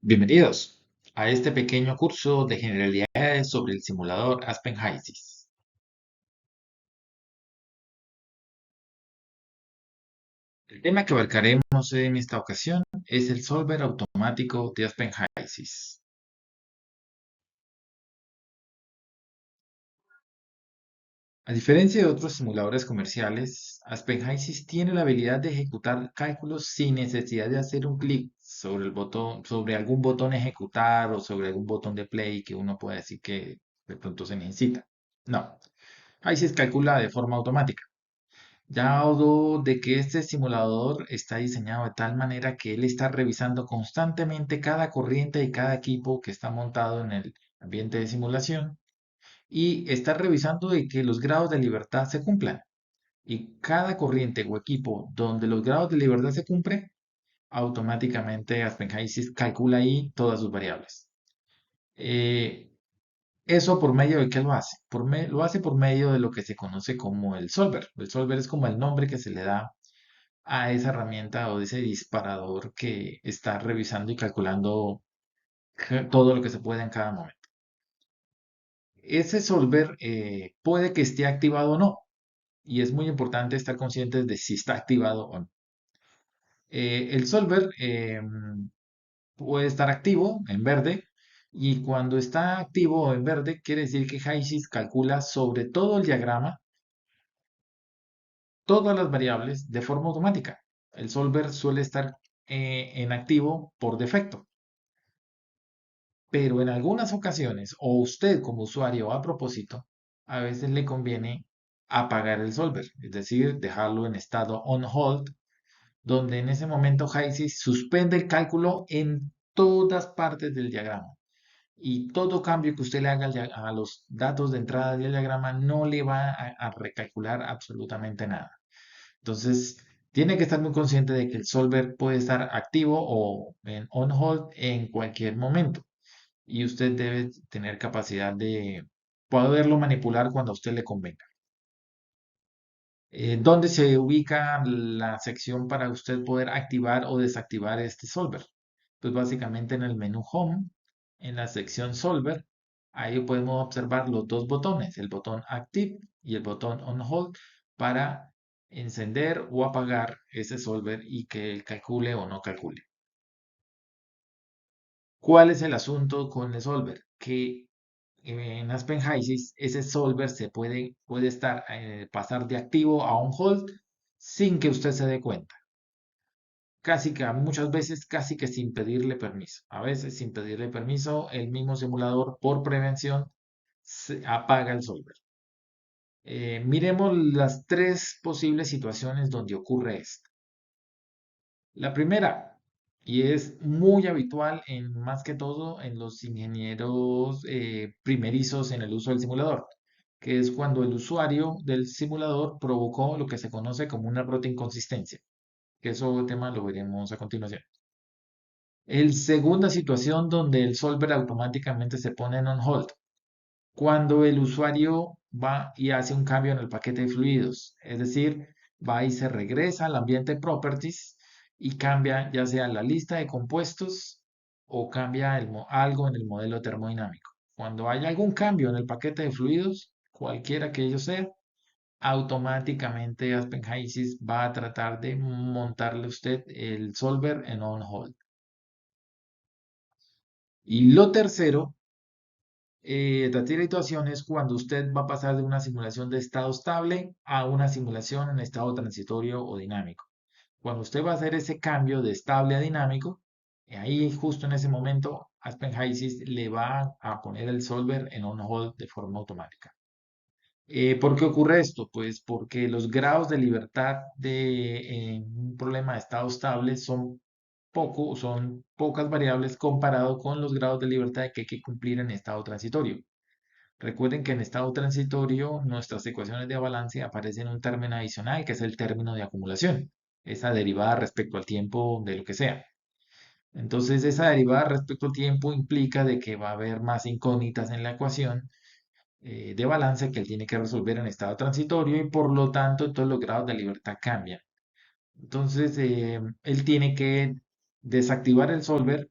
Bienvenidos a este pequeño curso de generalidades sobre el simulador Aspen HYSYS. El tema que abarcaremos en esta ocasión es el solver automático de Aspen HYSYS. A diferencia de otros simuladores comerciales, Aspen HYSYS tiene la habilidad de ejecutar cálculos sin necesidad de hacer un clic sobre el botón, sobre algún botón ejecutar o sobre algún botón de play que uno pueda decir que de pronto se necesita. No, HYSYS calcula de forma automática. Dado de que este simulador está diseñado de tal manera que él está revisando constantemente cada corriente y cada equipo que está montado en el ambiente de simulación y está revisando de que los grados de libertad se cumplan. Y cada corriente o equipo donde los grados de libertad se cumplen, automáticamente AspenHysis calcula ahí todas sus variables. Eh, Eso por medio de qué lo hace. Lo hace por medio de lo que se conoce como el solver. El solver es como el nombre que se le da a esa herramienta o ese disparador que está revisando y calculando todo lo que se puede en cada momento. Ese solver puede que esté activado o no, y es muy importante estar conscientes de si está activado o no. El solver puede estar activo en verde, y cuando está activo en verde quiere decir que HYSYS calcula sobre todo el diagrama todas las variables de forma automática. El solver suele estar en activo por defecto. Pero en algunas ocasiones, o usted como usuario a propósito, a veces le conviene apagar el solver, es decir, dejarlo en estado on hold, donde en ese momento HYSYS suspende el cálculo en todas partes del diagrama. Y todo cambio que usted le haga a los datos de entrada del diagrama no le va a recalcular absolutamente nada. Entonces, tiene que estar muy consciente de que el solver puede estar activo o en on hold en cualquier momento y usted debe tener capacidad de poderlo manipular cuando a usted le convenga. ¿Dónde se ubica la sección para usted poder activar o desactivar este solver? Pues básicamente en el menú Home, en la sección Solver, ahí podemos observar los dos botones, el botón Active y el botón On Hold, para encender o apagar ese solver y que él calcule o no calcule. ¿Cuál es el asunto con el solver? Que en Aspen HYSYS ese solver puede estar, pasar de activo a on hold sin que usted se dé cuenta. Casi que muchas veces casi que sin pedirle permiso. A veces sin pedirle permiso, el mismo simulador por prevención se apaga el solver. Miremos las tres posibles situaciones donde ocurre esto. La primera, y es muy habitual en más que todo en los ingenieros primerizos en el uso del simulador, que es cuando el usuario del simulador provocó lo que se conoce como un error de inconsistencia, que eso tema lo veremos a continuación. El segunda situación donde el solver automáticamente se pone en on hold, cuando el usuario va y hace un cambio en el paquete de fluidos, es decir, va y se regresa al ambiente properties y cambia ya sea la lista de compuestos o cambia algo en el modelo termodinámico. Cuando hay algún cambio en el paquete de fluidos, cualquiera que ello sea, automáticamente Aspen HYSYS va a tratar de montarle usted el solver en on hold. Y lo tercero, la situación es cuando usted va a pasar de una simulación de estado estable a una simulación en estado transitorio o dinámico. Cuando usted va a hacer ese cambio de estable a dinámico, ahí justo en ese momento Aspen HYSYS le va a poner el solver en on hold de forma automática. ¿Por qué ocurre esto? Pues porque los grados de libertad en un problema de estado estable son pocas variables comparado con los grados de libertad que hay que cumplir en estado transitorio. Recuerden que en estado transitorio nuestras ecuaciones de balance aparecen un término adicional que es el término de acumulación, esa derivada respecto al tiempo de lo que sea. Entonces esa derivada respecto al tiempo implica de que va a haber más incógnitas en la ecuación de balance que él tiene que resolver en estado transitorio y por lo tanto todos los grados de libertad cambian. Entonces él tiene que desactivar el solver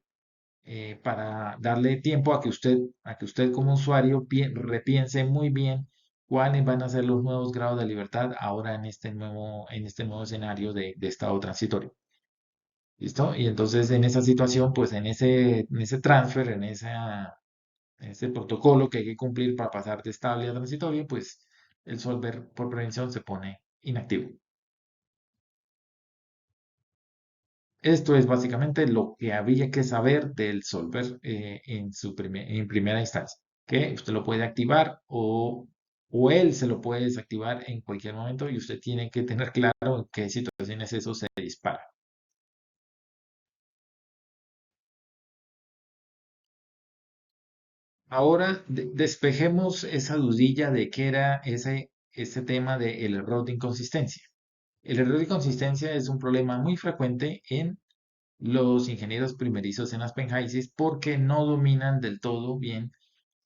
para darle tiempo a que usted como usuario repiense muy bien cuáles van a ser los nuevos grados de libertad ahora en este nuevo escenario de estado transitorio. ¿Listo? Y entonces en esa situación, pues en ese transfer, en ese protocolo que hay que cumplir para pasar de estable a transitorio, pues el solver por prevención se pone inactivo. Esto es básicamente lo que había que saber del solver en primera instancia, que usted lo puede activar o él se lo puede desactivar en cualquier momento y usted tiene que tener claro en qué situaciones eso se dispara. Ahora despejemos esa dudilla de qué era ese tema del error de inconsistencia. El error de inconsistencia es un problema muy frecuente en los ingenieros primerizos en Aspen Hysys porque no dominan del todo bien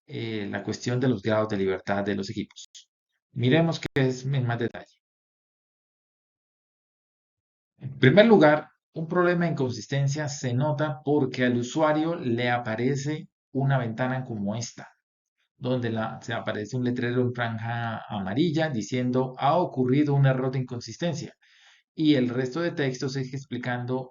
la cuestión de los grados de libertad de los equipos. Miremos qué es en más detalle. En primer lugar, un problema de inconsistencia se nota porque al usuario le aparece una ventana como esta, donde se aparece un letrero en franja amarilla diciendo ha ocurrido un error de inconsistencia y el resto de textos es explicando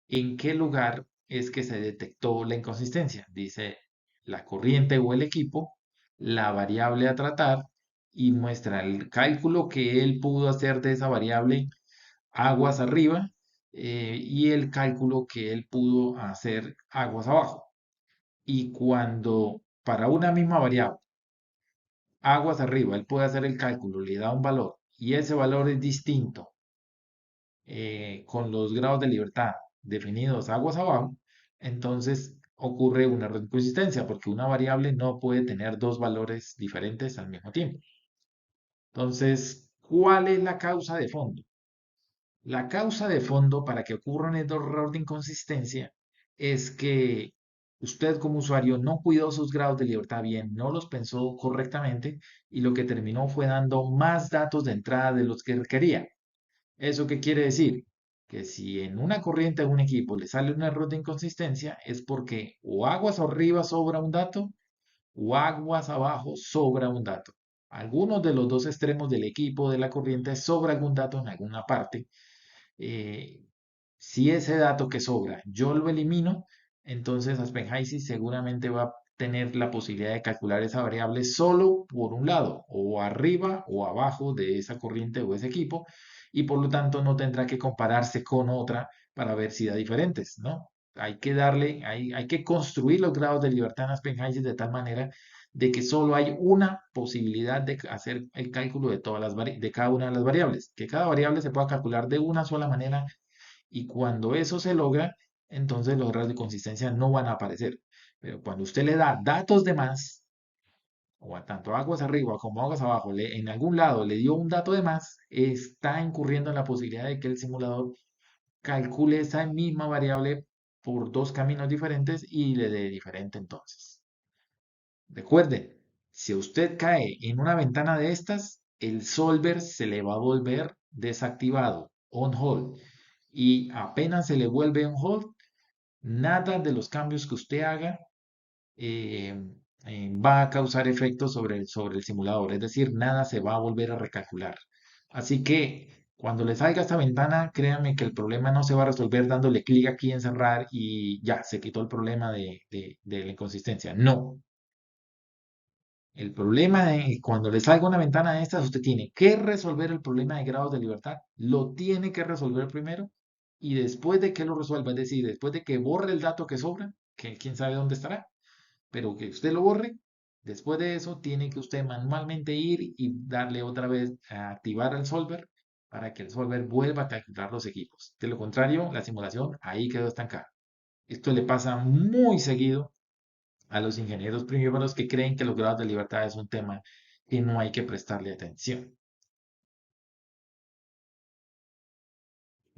en qué lugar es que se detectó la inconsistencia. Dice la corriente o el equipo, la variable a tratar y muestra el cálculo que él pudo hacer de esa variable aguas arriba y el cálculo que él pudo hacer aguas abajo. Y cuando para una misma variable, aguas arriba, él puede hacer el cálculo, le da un valor y ese valor es distinto con los grados de libertad definidos aguas abajo, entonces ocurre una error de inconsistencia porque una variable no puede tener dos valores diferentes al mismo tiempo. Entonces, ¿cuál es la causa de fondo? La causa de fondo para que ocurra un error de inconsistencia es que usted como usuario no cuidó sus grados de libertad bien, no los pensó correctamente y lo que terminó fue dando más datos de entrada de los que requería. ¿Eso qué quiere decir? Que si en una corriente de un equipo le sale un error de inconsistencia es porque o aguas arriba sobra un dato o aguas abajo sobra un dato. Algunos de los dos extremos del equipo de la corriente sobra algún dato en alguna parte. Eh, si ese dato que sobra yo lo elimino, entonces Aspenhaisi seguramente va a tener la posibilidad de calcular esa variable solo por un lado, o arriba o abajo de esa corriente o ese equipo, y por lo tanto no tendrá que compararse con otra para ver si da diferentes, ¿no? Hay que construir los grados de libertad en Aspenhaisi de tal manera de que solo hay una posibilidad de hacer el cálculo de de cada una de las variables, que cada variable se pueda calcular de una sola manera y cuando eso se logra, entonces los errores de consistencia no van a aparecer. Pero cuando usted le da datos de más, o a tanto aguas arriba como aguas abajo, en algún lado le dio un dato de más, está incurriendo en la posibilidad de que el simulador calcule esa misma variable por dos caminos diferentes y le dé diferente entonces. Recuerden, si usted cae en una ventana de estas, el solver se le va a volver desactivado, on hold. Y apenas se le vuelve on hold, nada de los cambios que usted haga eh, va a causar efectos sobre el simulador. Es decir, nada se va a volver a recalcular. Así que cuando le salga esta ventana, créanme que el problema no se va a resolver dándole clic aquí en cerrar y ya, se quitó el problema de la inconsistencia. No, el problema es cuando le salga una ventana de estas, usted tiene que resolver el problema de grados de libertad. Lo tiene que resolver primero y después de que lo resuelva, es decir, después de que borre el dato que sobra, que quién sabe dónde estará, pero que usted lo borre, después de eso tiene que usted manualmente ir y darle otra vez a activar el solver para que el solver vuelva a calcular los equipos. De lo contrario, la simulación ahí quedó estancada. Esto le pasa muy seguido a los ingenieros primíparos que creen que los grados de libertad es un tema que no hay que prestarle atención.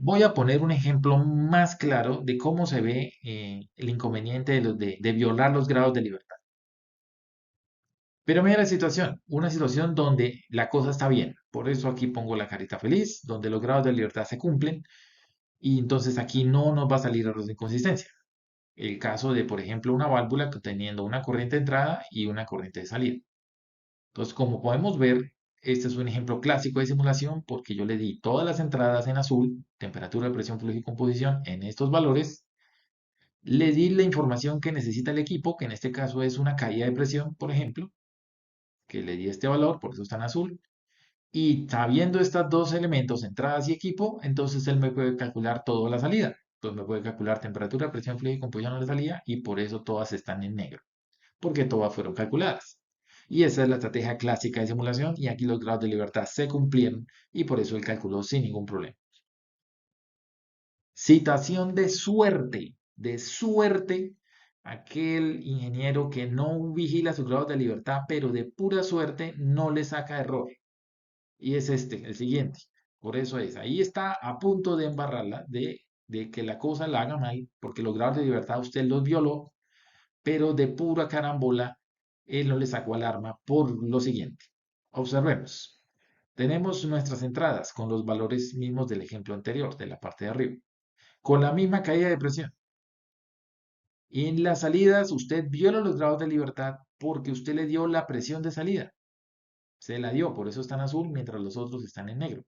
Voy a poner un ejemplo más claro de cómo se ve el inconveniente de violar los grados de libertad. Pero mira la situación, una situación donde la cosa está bien. Por eso aquí pongo la carita feliz, donde los grados de libertad se cumplen y entonces aquí no nos va a salir error de inconsistencia. el caso de, por ejemplo, una válvula que teniendo una corriente de entrada y una corriente de salida. Entonces, como podemos ver, este es un ejemplo clásico de simulación porque yo le di todas las entradas en azul, temperatura, presión, flujo y composición en estos valores. Le di la información que necesita el equipo, que en este caso es una caída de presión, por ejemplo, que le di este valor, por eso está en azul. Y sabiendo estos dos elementos, entradas y equipo, entonces él me puede calcular toda la salida. Entonces me puede calcular temperatura, presión, flujo y composición de la salida y por eso todas están en negro, porque todas fueron calculadas. Y esa es la estrategia clásica de simulación y aquí los grados de libertad se cumplieron y por eso él calculó sin ningún problema. Citación de suerte, aquel ingeniero que no vigila sus grados de libertad, pero de pura suerte no le saca error. Y es este, el siguiente. Por eso es, ahí está a punto de embarrarla, de que la cosa la haga mal, porque los grados de libertad usted los violó, pero de pura carambola, él no le sacó alarma por lo siguiente. Observemos. Tenemos nuestras entradas con los valores mismos del ejemplo anterior, de la parte de arriba, con la misma caída de presión. En las salidas, usted viola los grados de libertad porque usted le dio la presión de salida. Se la dio, por eso está en azul, mientras los otros están en negro.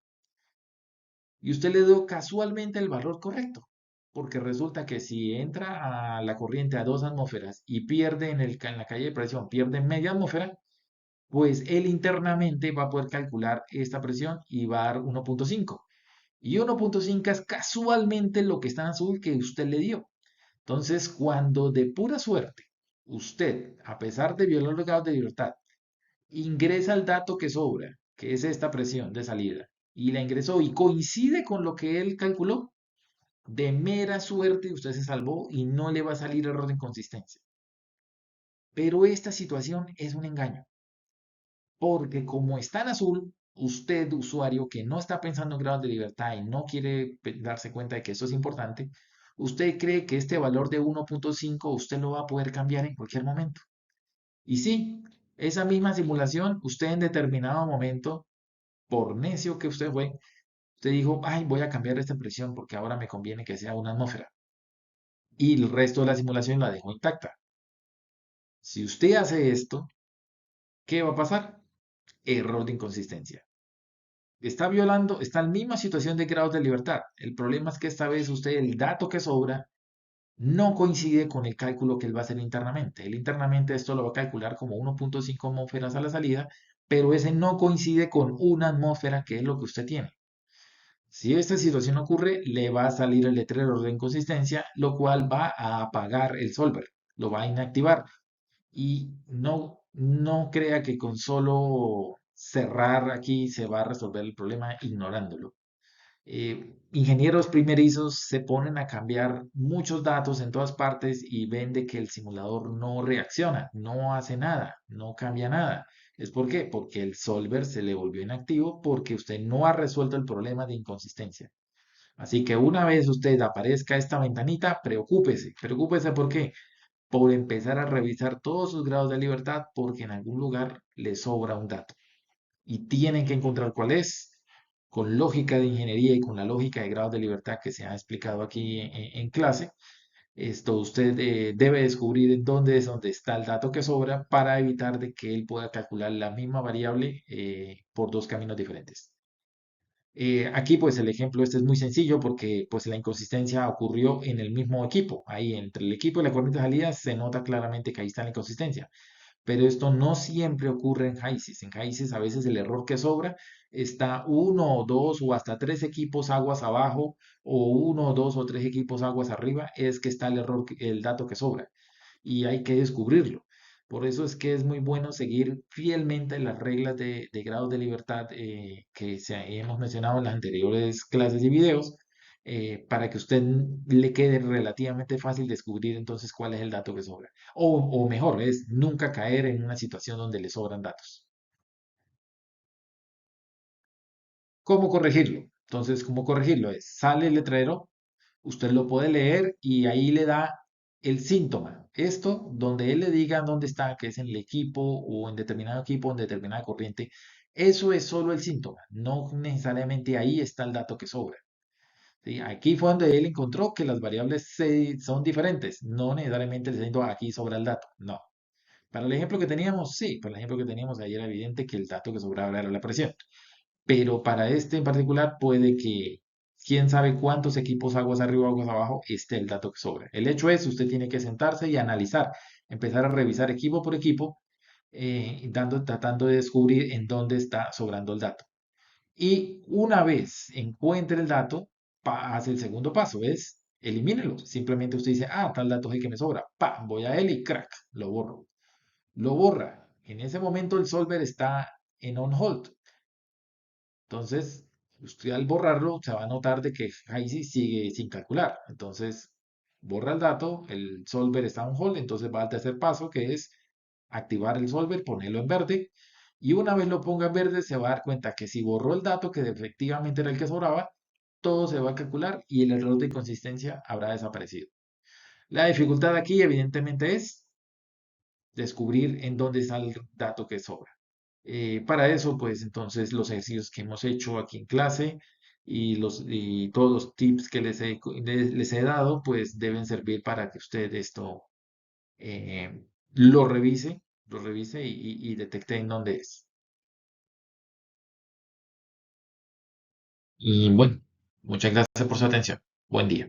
Y usted le dio casualmente el valor correcto, porque resulta que si entra a la corriente a 2 atmósferas y pierde en la calle de presión, pierde media atmósfera, pues él internamente va a poder calcular esta presión y va a dar 1.5. Y 1.5 es casualmente lo que está en azul que usted le dio. Entonces, cuando de pura suerte usted, a pesar de violar los grados de libertad, ingresa el dato que sobra, que es esta presión de salida, y la ingresó y coincide con lo que él calculó, de mera suerte usted se salvó y no le va a salir error de inconsistencia. Pero esta situación es un engaño, porque como está en azul, usted, usuario que no está pensando en grados de libertad y no quiere darse cuenta de que eso es importante, usted cree que este valor de 1.5 usted lo va a poder cambiar en cualquier momento. Y sí, esa misma simulación, usted en determinado momento, por necio que usted fue, usted dijo, ay, voy a cambiar esta presión porque ahora me conviene que sea una atmósfera. Y el resto de la simulación la dejó intacta. Si usted hace esto, ¿qué va a pasar? Error de inconsistencia. Está violando, está en la misma situación de grados de libertad. El problema es que esta vez usted, el dato que sobra, no coincide con el cálculo que él va a hacer internamente. Él internamente esto lo va a calcular como 1.5 atmósferas a la salida, pero ese no coincide con una atmósfera, que es lo que usted tiene. Si esta situación ocurre, le va a salir el letrero de inconsistencia, lo cual va a apagar el solver, lo va a inactivar. Y no crea que con solo cerrar aquí se va a resolver el problema ignorándolo. Ingenieros primerizos se ponen a cambiar muchos datos en todas partes y ven de que el simulador no reacciona, no hace nada, no cambia nada. ¿Es por qué? Porque el solver se le volvió inactivo porque usted no ha resuelto el problema de inconsistencia. Así que una vez usted aparezca esta ventanita, preocúpese. Preocúpese ¿por qué? Por empezar a revisar todos sus grados de libertad porque en algún lugar le sobra un dato y tienen que encontrar cuál es. Con lógica de ingeniería y con la lógica de grados de libertad que se ha explicado aquí en clase, esto usted debe descubrir en dónde es donde está el dato que sobra para evitar de que él pueda calcular la misma variable por dos caminos diferentes. Aquí pues el ejemplo este es muy sencillo porque pues la inconsistencia ocurrió en el mismo equipo. Ahí entre el equipo y la corriente de salida se nota claramente que ahí está la inconsistencia. Pero esto no siempre ocurre en HYSYS. En HYSYS a veces el error que sobra está uno o dos o hasta tres equipos aguas abajo o uno o dos o tres equipos aguas arriba, es que está el error, el dato que sobra y hay que descubrirlo. Por eso es que es muy bueno seguir fielmente las reglas de grados de libertad que hemos mencionado en las anteriores clases y videos, para que a usted le quede relativamente fácil descubrir entonces cuál es el dato que sobra. O mejor, es nunca caer en una situación donde le sobran datos. ¿Cómo corregirlo? Entonces, ¿cómo corregirlo? Sale el letrero, usted lo puede leer y ahí le da el síntoma. Esto, donde él le diga dónde está, que es en el equipo o en determinado equipo, en determinada corriente, eso es solo el síntoma. No necesariamente ahí está el dato que sobra. ¿sí? Aquí fue donde él encontró que las variables son diferentes. No necesariamente le está diciendo aquí sobra el dato. No. Para el ejemplo que teníamos, sí, para el ejemplo que teníamos ahí era evidente que el dato que sobraba era la presión. Pero para este en particular puede que quién sabe cuántos equipos aguas arriba, aguas abajo, esté el dato que sobra. El hecho es, usted tiene que sentarse y analizar, empezar a revisar equipo por equipo, tratando de descubrir en dónde está sobrando el dato. Y una vez encuentre el dato, hace el segundo paso, es elimínelo. Simplemente usted dice, ah, tal dato es el que me sobra. Pa, voy a él y crack, lo borro. Lo borra. En ese momento el solver está en on hold. Entonces, usted al borrarlo se va a notar de que ahí sí sigue sin calcular. Entonces, borra el dato, el solver está on hold, entonces va al tercer paso que es activar el solver, ponerlo en verde. Y una vez lo ponga en verde, se va a dar cuenta que si borró el dato que efectivamente era el que sobraba, todo se va a calcular y el error de consistencia habrá desaparecido. La dificultad aquí, evidentemente, es descubrir en dónde está el dato que sobra. Para eso, pues entonces los ejercicios que hemos hecho aquí en clase y todos los tips que les he dado, pues deben servir para que usted esto eh, lo revise y detecte en dónde es. Y bueno, muchas gracias por su atención. Buen día.